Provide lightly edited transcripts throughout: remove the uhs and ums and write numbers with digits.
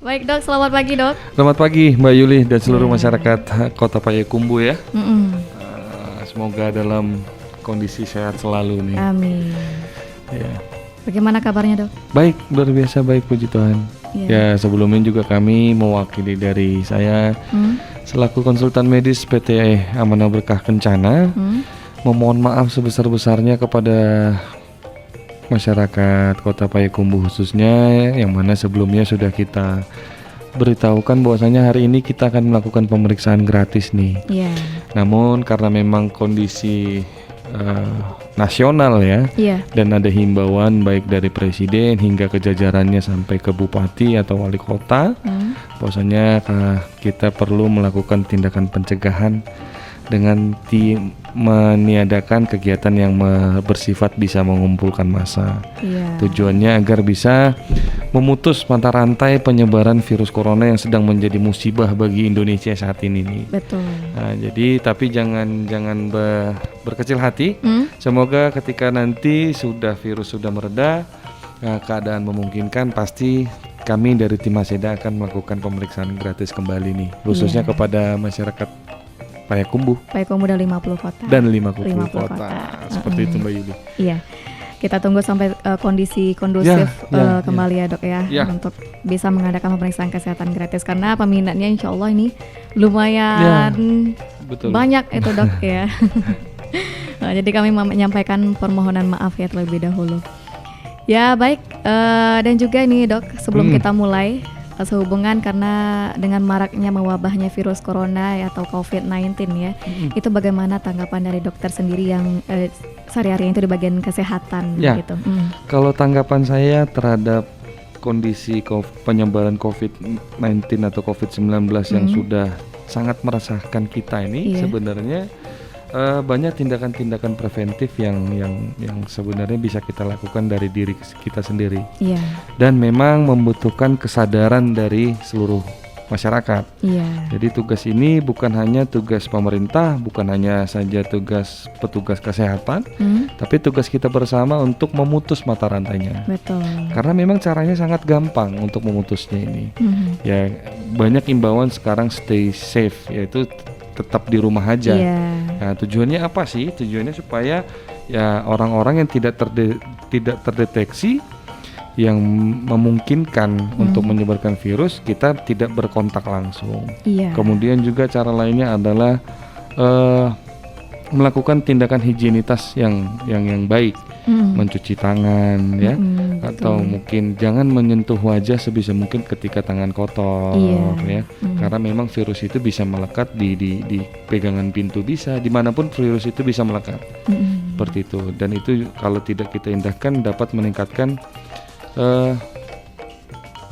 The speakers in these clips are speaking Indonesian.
Baik dok, selamat pagi dok. Selamat pagi Mbak Yuli dan seluruh masyarakat Kota Payakumbuh ya. Semoga dalam kondisi sehat selalu nih. Amin. Ya. Bagaimana kabarnya dok? Baik, luar biasa baik, puji Tuhan. Ya, sebelumnya juga kami mewakili dari saya selaku konsultan medis PT Amanah Berkah Kencana memohon maaf sebesar-besarnya kepada masyarakat Kota Payakumbuh khususnya, yang mana sebelumnya sudah kita beritahukan bahwasanya hari ini kita akan melakukan pemeriksaan gratis nih. Namun karena memang kondisi nasional ya, dan ada himbauan baik dari presiden hingga ke jajarannya sampai ke bupati atau wali kota, bahwasanya kita perlu melakukan tindakan pencegahan dengan meniadakan kegiatan yang bersifat bisa mengumpulkan massa. Tujuannya agar bisa memutus mata rantai penyebaran virus corona yang sedang menjadi musibah bagi Indonesia saat ini nih. Betul. Nah, jadi tapi jangan berkecil hati. Semoga ketika nanti virus sudah mereda, keadaan memungkinkan, pasti kami dari tim Maseda akan melakukan pemeriksaan gratis kembali nih, khususnya kepada masyarakat Payakumbuh dan 50 kota. Dan 50 kota. Seperti itu Mbak Yuli. Iya. Kita tunggu sampai kondisi kondusif kembali ya dok ya, untuk bisa mengadakan pemeriksaan kesehatan gratis, karena peminatnya insya Allah ini lumayan banyak itu dok ya. Jadi kami menyampaikan permohonan maaf ya terlebih dahulu. Ya baik, dan juga ini dok, sebelum kita mulai, sehubungan karena dengan maraknya mewabahnya virus corona atau COVID-19 ya, itu bagaimana tanggapan dari dokter sendiri yang sehari-hari itu di bagian kesehatan gitu? Kalau tanggapan saya terhadap kondisi penyebaran COVID-19 atau COVID-19 yang sudah sangat meresahkan kita ini, sebenarnya banyak tindakan-tindakan preventif yang sebenarnya bisa kita lakukan dari diri kita sendiri, dan memang membutuhkan kesadaran dari seluruh masyarakat. Jadi tugas ini bukan hanya tugas pemerintah, bukan hanya saja tugas petugas kesehatan, tapi tugas kita bersama untuk memutus mata rantainya. Betul. Karena memang caranya sangat gampang untuk memutusnya ini. Ya, banyak imbauan sekarang stay safe, yaitu tetap di rumah aja. Nah, tujuannya apa sih? Tujuannya supaya ya orang-orang yang tidak terdeteksi yang memungkinkan untuk menyebarkan virus, kita tidak berkontak langsung. Kemudian juga cara lainnya adalah melakukan tindakan higienitas yang baik, mencuci tangan ya, atau mungkin jangan menyentuh wajah sebisa mungkin ketika tangan kotor ya, karena memang virus itu bisa melekat di pegangan pintu, bisa dimanapun virus itu bisa melekat, seperti itu. Dan itu kalau tidak kita indahkan dapat meningkatkan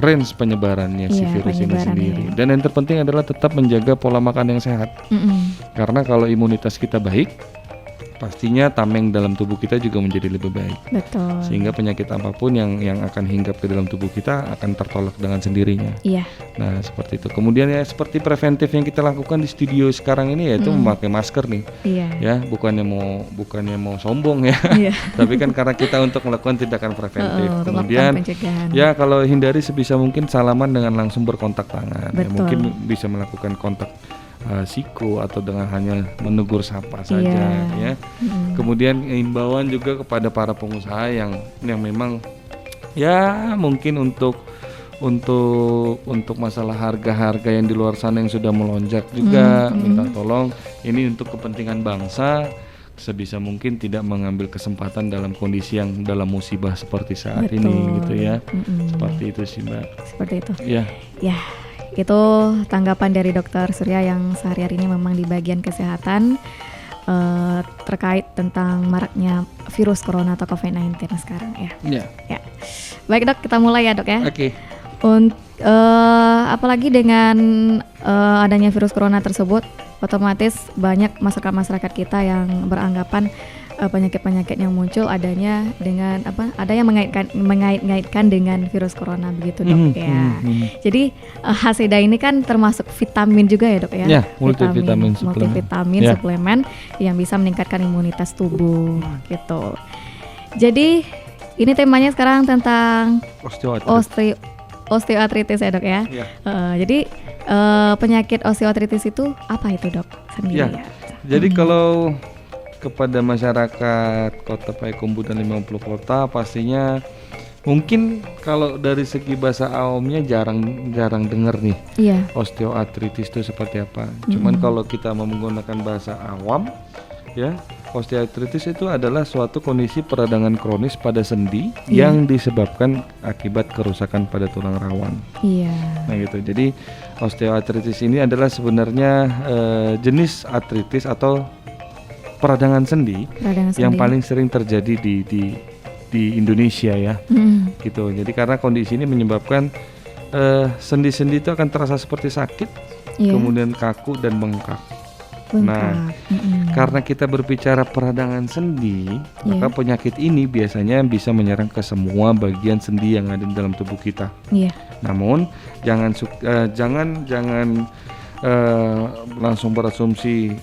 range penyebarannya si virus ini sendiri. Dan yang terpenting adalah tetap menjaga pola makan yang sehat, karena kalau imunitas kita baik, pastinya tameng dalam tubuh kita juga menjadi lebih baik. Betul. Sehingga penyakit apapun yang akan hinggap ke dalam tubuh kita akan tertolak dengan sendirinya. Nah, seperti itu. Kemudian ya seperti preventif yang kita lakukan di studio sekarang ini, yaitu memakai masker nih. Ya, bukannya mau sombong ya. Tapi kan karena kita untuk melakukan tindakan preventif. Kemudian ya kalau hindari sebisa mungkin salaman dengan langsung berkontak tangan. Ya, mungkin bisa melakukan kontak siku atau dengan hanya menegur sapa saja ya. Kemudian imbauan juga kepada para pengusaha yang memang ya mungkin untuk masalah harga-harga yang di luar sana yang sudah melonjak juga, minta tolong ini untuk kepentingan bangsa sebisa mungkin tidak mengambil kesempatan dalam kondisi yang dalam musibah seperti saat ini gitu ya. Seperti itu sih Mbak. Seperti itu. Ya. Itu tanggapan dari Dokter Surya yang sehari-hari ini memang di bagian kesehatan terkait tentang maraknya virus corona atau COVID-19 sekarang ya. Baik dok, kita mulai ya dok ya. Apalagi dengan adanya virus corona tersebut, otomatis banyak masyarakat kita yang beranggapan penyakit-penyakit yang muncul adanya mengait-ngaitkan dengan virus corona begitu dok ya. Jadi Haseda ini kan termasuk vitamin juga ya dok ya. Multivitamin suplemen yang bisa meningkatkan imunitas tubuh gitu. Jadi ini temanya sekarang tentang osteoartritis ya dok ya. Jadi penyakit osteoartritis itu apa itu dok sendiri ya? Jadi kalau kepada masyarakat Kota Payakumbuh dan 50 kota pastinya mungkin kalau dari segi bahasa awamnya jarang dengar nih osteoartritis itu seperti apa. Cuman kalau kita mau menggunakan bahasa awam ya, osteoartritis itu adalah suatu kondisi peradangan kronis pada sendi yang disebabkan akibat kerusakan pada tulang rawan. Nah gitu. Jadi osteoartritis ini adalah sebenarnya jenis artritis atau peradangan sendi yang paling sering terjadi di Indonesia ya, gitu. Jadi karena kondisi ini menyebabkan sendi-sendi itu akan terasa seperti sakit, kemudian kaku dan bengkak. Nah, karena kita berbicara peradangan sendi, maka penyakit ini biasanya bisa menyerang ke semua bagian sendi yang ada di dalam tubuh kita. Namun jangan langsung berasumsi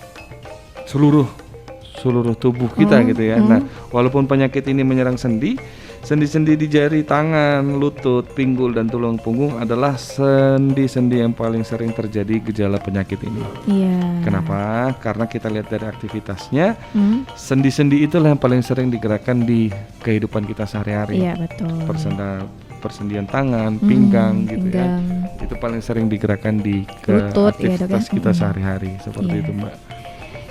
seluruh tubuh kita gitu ya. Nah, walaupun penyakit ini menyerang sendi-sendi di jari tangan, lutut, pinggul dan tulang punggung adalah sendi-sendi yang paling sering terjadi gejala penyakit ini. Kenapa? Karena kita lihat dari aktivitasnya, sendi-sendi itulah yang paling sering digerakkan di kehidupan kita sehari-hari. Betul. Persendian tangan, pinggang gitu ya. Itu paling sering digerakkan di lutut, aktivitas kita sehari-hari seperti itu, Mbak.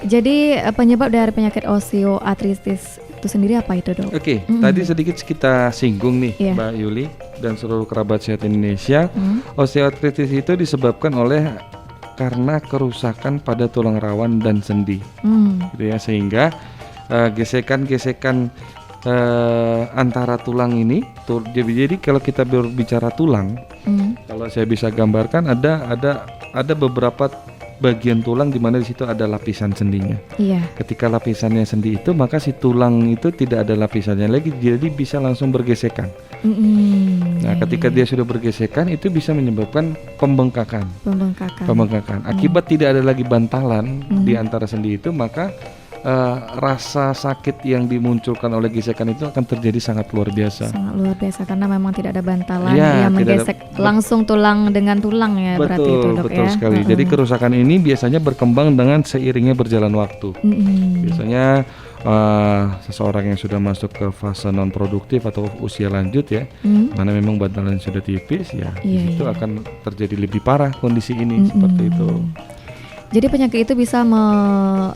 Jadi penyebab dari penyakit osteoartritis itu sendiri apa itu dok? Tadi sedikit kita singgung nih Mbak Yuli dan seluruh kerabat sehat Indonesia. Osteoartritis itu disebabkan karena kerusakan pada tulang rawan dan sendi, gitu ya, sehingga gesekan-gesekan antara tulang ini. Jadi kalau kita berbicara tulang, kalau saya bisa gambarkan ada beberapa bagian tulang di mana di situ ada lapisan sendinya. Ketika lapisannya sendi itu, maka si tulang itu tidak ada lapisannya lagi, jadi bisa langsung bergesekan. Nah, ketika dia sudah bergesekan, itu bisa menyebabkan pembengkakan. Akibat tidak ada lagi bantalan di antara sendi itu, maka rasa sakit yang dimunculkan oleh gesekan itu akan terjadi sangat luar biasa. Karena memang tidak ada bantalan yang menggesek langsung tulang dengan tulang ya. Berarti itu dok betul ya. Sekali. Jadi kerusakan ini biasanya berkembang dengan seiringnya berjalan waktu. Biasanya seseorang yang sudah masuk ke fase non produktif atau usia lanjut ya, mana memang bantalan sudah tipis ya, itu akan terjadi lebih parah kondisi ini seperti itu. Jadi penyakit itu bisa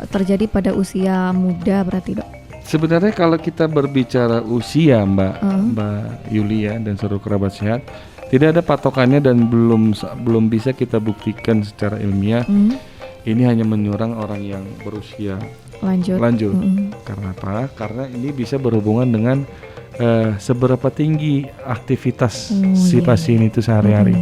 terjadi pada usia muda berarti dok? Sebenarnya kalau kita berbicara usia Mbak Yulia dan seluruh kerabat sehat, tidak ada patokannya dan belum bisa kita buktikan secara ilmiah. Ini hanya menyerang orang yang berusia lanjut. Karena apa? Karena ini bisa berhubungan dengan seberapa tinggi aktivitas si pasien itu sehari-hari.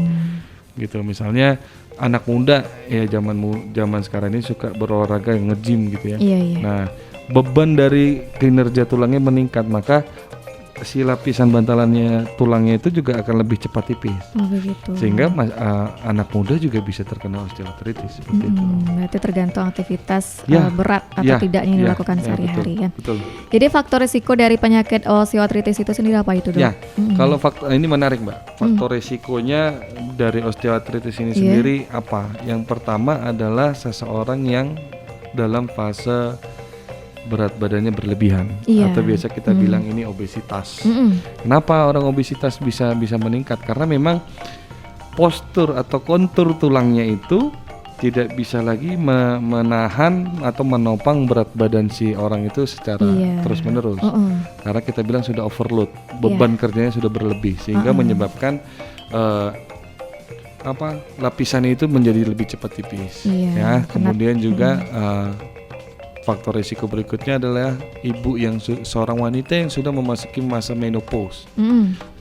Gitu, misalnya anak muda ya, zaman sekarang ini suka berolahraga, nge-gym gitu ya. Nah, beban dari kinerja tulangnya meningkat, maka si lapisan bantalannya tulangnya itu juga akan lebih cepat tipis. Sehingga anak muda juga bisa terkena osteoartritis seperti itu. Berarti tergantung aktivitas berat atau tidaknya yang dilakukan sehari-hari kan. Betul. Jadi faktor risiko dari penyakit osteoartritis itu sendiri apa itu dok? Kalau faktor ini menarik Mbak. Faktor risikonya dari osteoartritis ini sendiri apa? Yang pertama adalah seseorang yang dalam fase berat badannya berlebihan atau biasa kita bilang ini obesitas. Kenapa orang obesitas bisa meningkat? Karena memang postur atau kontur tulangnya itu tidak bisa lagi menahan atau menopang berat badan si orang itu secara terus menerus. Karena kita bilang sudah overload, beban kerjanya sudah berlebih sehingga menyebabkan lapisan itu menjadi lebih cepat tipis. Kemudian juga faktor risiko berikutnya adalah ibu yang seorang wanita yang sudah memasuki masa menopause.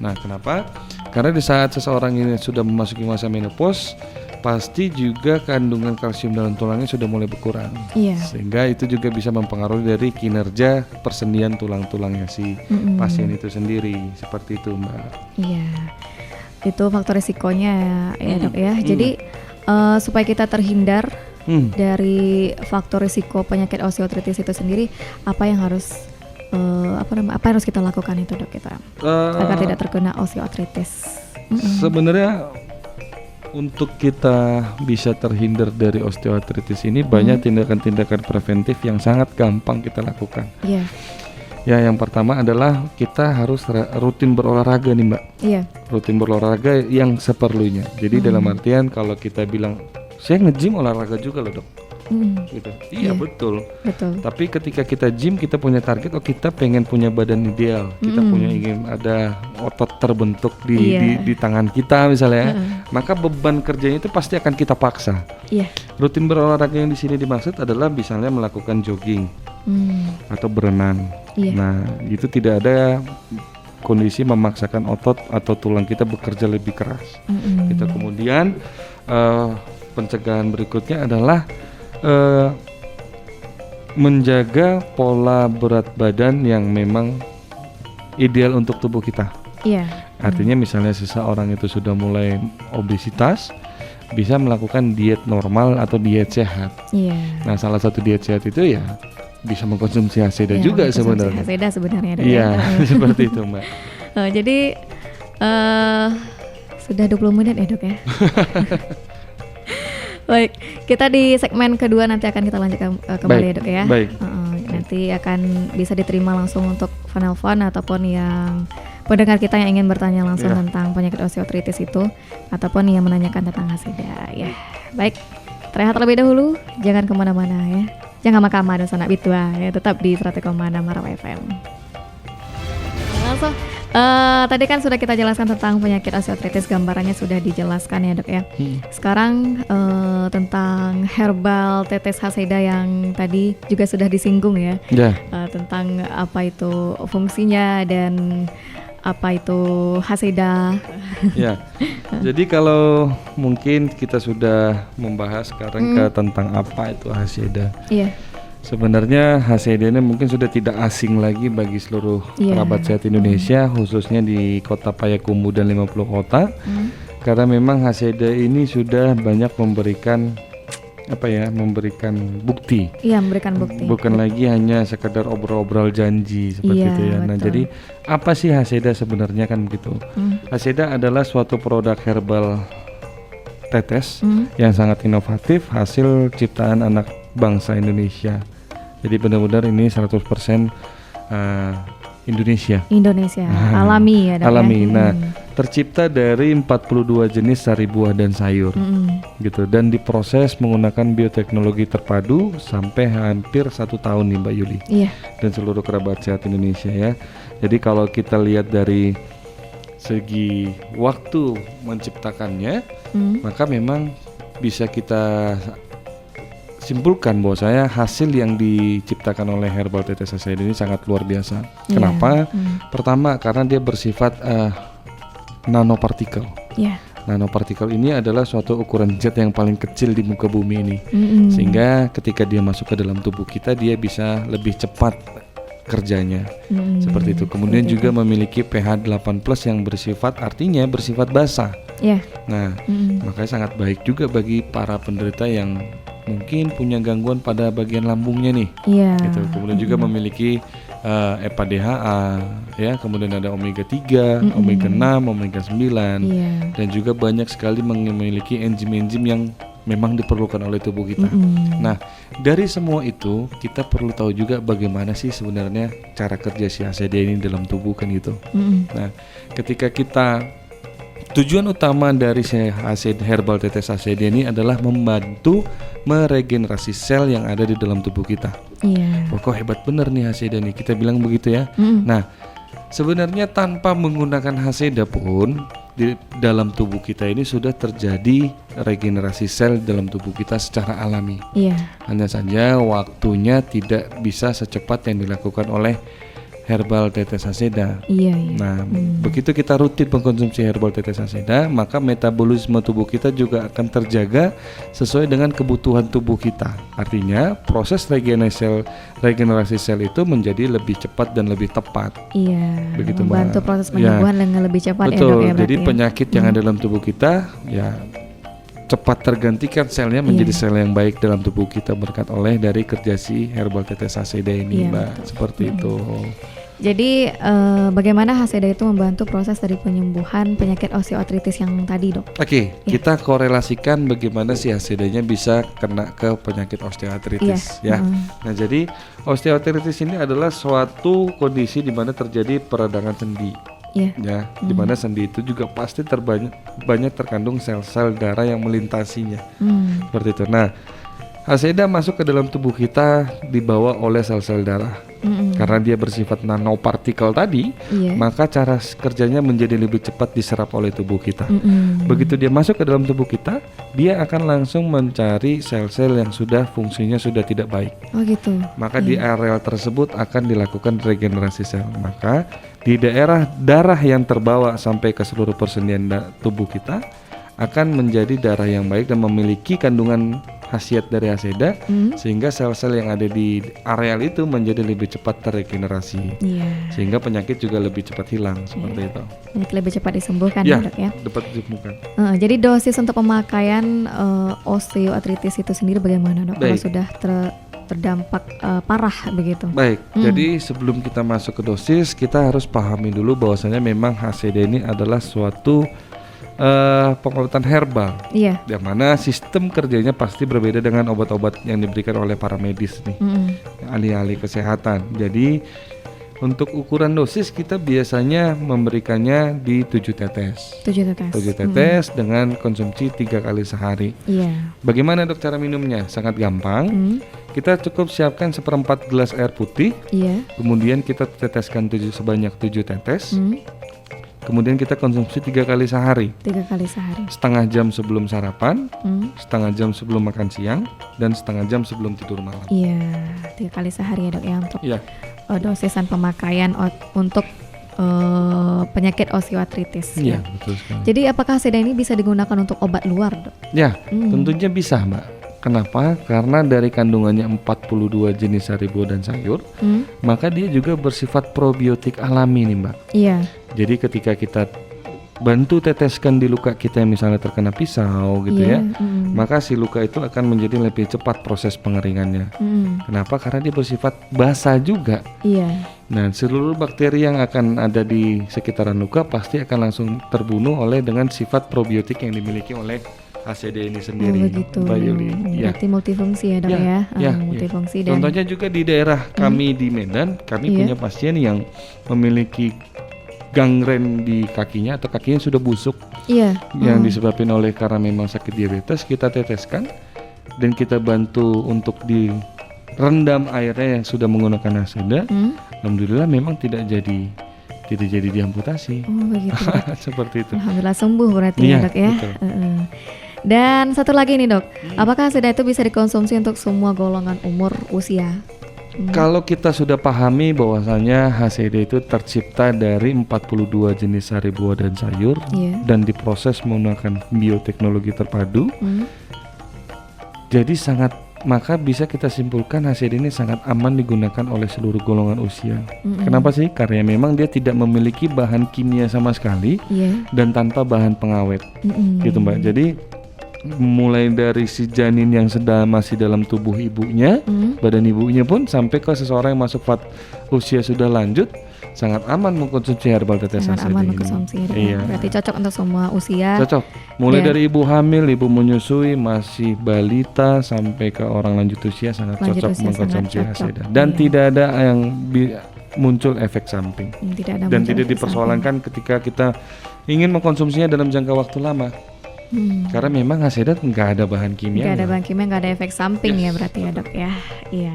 Nah, kenapa? Karena di saat seseorang ini sudah memasuki masa menopause, pasti juga kandungan kalsium dalam tulangnya sudah mulai berkurang. Sehingga itu juga bisa mempengaruhi dari kinerja persendian tulang-tulangnya si pasien itu sendiri. Seperti itu, Mbak. Itu faktor risikonya ya dok ya. Jadi supaya kita terhindar dari faktor risiko penyakit osteoartritis itu sendiri, apa yang harus kita lakukan itu dok kita agar tidak terkena osteoartritis? Sebenarnya untuk kita bisa terhindar dari osteoartritis ini banyak tindakan-tindakan preventif yang sangat gampang kita lakukan. Iya. Ya, yang pertama adalah kita harus rutin berolahraga nih Mbak. Iya. Rutin berolahraga yang seperlunya. Jadi dalam artian kalau kita bilang saya nge-gym olahraga juga loh dok. Gitu. Iya betul. Tapi ketika kita gym kita punya target, kita pengen punya badan ideal, kita ingin ada otot terbentuk di tangan kita misalnya, maka beban kerjanya itu pasti akan kita paksa. Rutin berolahraga yang di sini dimaksud adalah misalnya melakukan jogging atau berenang. Nah itu tidak ada kondisi memaksakan otot atau tulang kita bekerja lebih keras. Kita kemudian pencegahan berikutnya adalah menjaga pola berat badan yang memang ideal untuk tubuh kita. Artinya misalnya seseorang itu sudah mulai obesitas, bisa melakukan diet normal atau diet sehat. Nah salah satu diet sehat itu ya bisa mengkonsumsi Haseda juga sebenarnya. Haseda sebenarnya. Iya seperti itu Mbak. Jadi sudah 20 menit ya dok ya. Baik, kita di segmen kedua nanti akan kita lanjutkan kembali ya dok ya. Nanti akan bisa diterima langsung untuk penelpon ataupun yang pendengar kita yang ingin bertanya langsung tentang penyakit osteoartritis itu, ataupun yang menanyakan tentang Haseda ya. Baik, terlihat terlebih dahulu, jangan kemana-mana ya. Jangan makama dan sanak bitua ya, tetap di 101,6 Marawa FM. Langsung. Tadi kan sudah kita jelaskan tentang penyakit osteoartritis, gambarannya sudah dijelaskan ya dok ya. Sekarang tentang herbal tetes Haseda yang tadi juga sudah disinggung ya. Tentang apa itu fungsinya dan apa itu Haseda. Ya, jadi kalau mungkin kita sudah membahas sekarang tentang apa itu Haseda. Sebenarnya Haseda ini mungkin sudah tidak asing lagi bagi seluruh kerabat sehat Indonesia, khususnya di kota Payakumbuh dan 50 kota. Karena memang Haseda ini sudah banyak memberikan bukti. Memberikan bukti. Bukan lagi hanya sekedar obrol-obrol janji seperti itu ya. Nah, jadi apa sih Haseda sebenarnya kan begitu? Haseda adalah suatu produk herbal tetes yang sangat inovatif, hasil ciptaan anak bangsa Indonesia. Jadi benar-benar ini 100% Indonesia. Alami ya. Alami. Nah, tercipta dari 42 jenis sari buah dan sayur. Gitu, dan diproses menggunakan bioteknologi terpadu sampai hampir 1 tahun nih Mbak Yuli. Dan seluruh kerabat sehat Indonesia ya. Jadi kalau kita lihat dari segi waktu menciptakannya, maka memang bisa kita simpulkan bahwasanya hasil yang diciptakan oleh herbal tetes Haseda ini sangat luar biasa. Kenapa? Pertama karena dia bersifat nanopartikel. Nanopartikel ini adalah suatu ukuran zat yang paling kecil di muka bumi ini, sehingga ketika dia masuk ke dalam tubuh kita dia bisa lebih cepat kerjanya. Seperti itu. Kemudian juga memiliki pH 8+ yang artinya bersifat basah. Nah, makanya sangat baik juga bagi para penderita yang mungkin punya gangguan pada bagian lambungnya nih. Gitu. Kemudian juga memiliki EPA DHA ya, kemudian ada omega 3, omega 6, omega 9 dan juga banyak sekali memiliki enzim-enzim yang memang diperlukan oleh tubuh kita. Nah, dari semua itu kita perlu tahu juga bagaimana sih sebenarnya cara kerja si Haseda ini dalam tubuh kan gitu. Nah, ketika tujuan utama dari herbal tetes Haseda ini adalah membantu meregenerasi sel yang ada di dalam tubuh kita. Kok hebat bener nih Haseda nih, kita bilang begitu ya. Nah, sebenarnya tanpa menggunakan Haseda pun di dalam tubuh kita ini sudah terjadi regenerasi sel dalam tubuh kita secara alami. Hanya saja waktunya tidak bisa secepat yang dilakukan oleh herbal tetes Haseda. Nah, begitu kita rutin mengkonsumsi herbal tetes Haseda, maka metabolisme tubuh kita juga akan terjaga sesuai dengan kebutuhan tubuh kita. Artinya, proses regenerasi sel itu menjadi lebih cepat dan lebih tepat. Begitu, membantu proses penyembuhan dengan lebih cepat. Betul. Ya, dok, ya, jadi penyakit yang ada dalam tubuh kita ya cepat tergantikan selnya menjadi sel yang baik dalam tubuh kita berkat oleh dari kerja si herbal tetes Haseda ini, Mbak. Seperti itu. Jadi bagaimana Haseda itu membantu proses dari penyembuhan penyakit osteoartritis yang tadi, Dok? Oke, kita korelasikan bagaimana si Hasedanya bisa kena ke penyakit osteoartritis ya. Nah, jadi osteoartritis ini adalah suatu kondisi di mana terjadi peradangan sendi. Ya, di mana sendi itu juga pasti banyak terkandung sel-sel darah yang melintasinya. Seperti itu. Nah, Haseda masuk ke dalam tubuh kita dibawa oleh sel-sel darah. Karena dia bersifat nanopartikel tadi, maka cara kerjanya menjadi lebih cepat diserap oleh tubuh kita. Begitu dia masuk ke dalam tubuh kita, dia akan langsung mencari sel-sel yang sudah fungsinya sudah tidak baik. Oh gitu. Maka di area tersebut akan dilakukan regenerasi sel. Maka di daerah darah yang terbawa sampai ke seluruh persendian tubuh kita akan menjadi darah yang baik dan memiliki kandungan khasiat dari Haseda, sehingga sel-sel yang ada di areal itu menjadi lebih cepat terregenerasi, sehingga penyakit juga lebih cepat hilang, seperti itu. Penyakit lebih cepat disembuhkan, Dok ya? Dapat disembuhkan. Jadi dosis untuk pemakaian osteoartritis itu sendiri bagaimana, Dok? Kalau sudah terdampak parah begitu. Baik, jadi sebelum kita masuk ke dosis, kita harus pahami dulu bahwasanya memang Haseda ini adalah suatu pengobatan herbal, yang mana sistem kerjanya pasti berbeda dengan obat-obat yang diberikan oleh para medis nih, ahli-ahli kesehatan. Jadi untuk ukuran dosis kita biasanya memberikannya di 7 tetes. 7 tetes dengan konsumsi 3 kali sehari. Bagaimana, Dok, cara minumnya? Sangat gampang. Kita cukup siapkan 1/4 gelas air putih. Kemudian kita teteskan sebanyak 7 tetes. Kemudian kita konsumsi 3 kali sehari. 3 kali sehari. Setengah jam sebelum sarapan, setengah jam sebelum makan siang, dan setengah jam sebelum tidur malam. 3 kali sehari ya, Dok ya, untuk dosisan pemakaian untuk penyakit osteoartritis. Betul sekali. Jadi apakah Haseda ini bisa digunakan untuk obat luar, Dok? Tentunya bisa, Mbak. Kenapa? Karena dari kandungannya 42 jenis sari buah dan sayur, maka dia juga bersifat probiotik alami nih, Mbak. Jadi ketika kita bantu teteskan di luka kita yang misalnya terkena pisau gitu maka si luka itu akan menjadi lebih cepat proses pengeringannya. Kenapa? Karena dia bersifat basah juga. Nah, seluruh bakteri yang akan ada di sekitaran luka pasti akan langsung terbunuh dengan sifat probiotik yang dimiliki oleh Haseda ini sendiri. Mbak Yuli. Berarti multifungsi ya, Dok ya? Multifungsi. Dan contohnya juga di daerah kami di Medan, kami punya pasien yang memiliki gangren di kakinya atau kakinya sudah busuk, yang disebabkan oleh karena memang sakit diabetes. Kita teteskan dan kita bantu untuk direndam airnya yang sudah menggunakan Haseda. Alhamdulillah memang tidak jadi diamputasi. Begitu. Seperti itu. Alhamdulillah sembuh berarti ya, Dok ya. Dan satu lagi nih, Dok, apakah Haseda itu bisa dikonsumsi untuk semua golongan umur usia? Kalau kita sudah pahami bahwasanya Haseda itu tercipta dari 42 jenis sari buah dan sayur, dan diproses menggunakan bioteknologi terpadu, jadi maka bisa kita simpulkan Haseda ini sangat aman digunakan oleh seluruh golongan usia. Kenapa sih? Karena memang dia tidak memiliki bahan kimia sama sekali, dan tanpa bahan pengawet, gitu, Mbak. Jadi mulai dari si janin yang masih dalam tubuh ibunya, badan ibunya pun sampai ke seseorang yang masuk usia sudah lanjut, sangat aman mengkonsumsi herbal tetes Haseda. Sangat aman mengkonsumsi. Berarti cocok untuk semua usia. Cocok. Mulai dari ibu hamil, ibu menyusui, masih balita sampai ke orang lanjut usia sangat cocok mengkonsumsi Haseda. Dan tidak ada yang muncul efek samping. Dan tidak dipersoalkan ketika kita ingin mengkonsumsinya dalam jangka waktu lama. Karena memang Haseda nggak ada bahan kimia. Nggak ada bahan kimia, nggak ada efek samping ya berarti ya, Dok ya. Iya.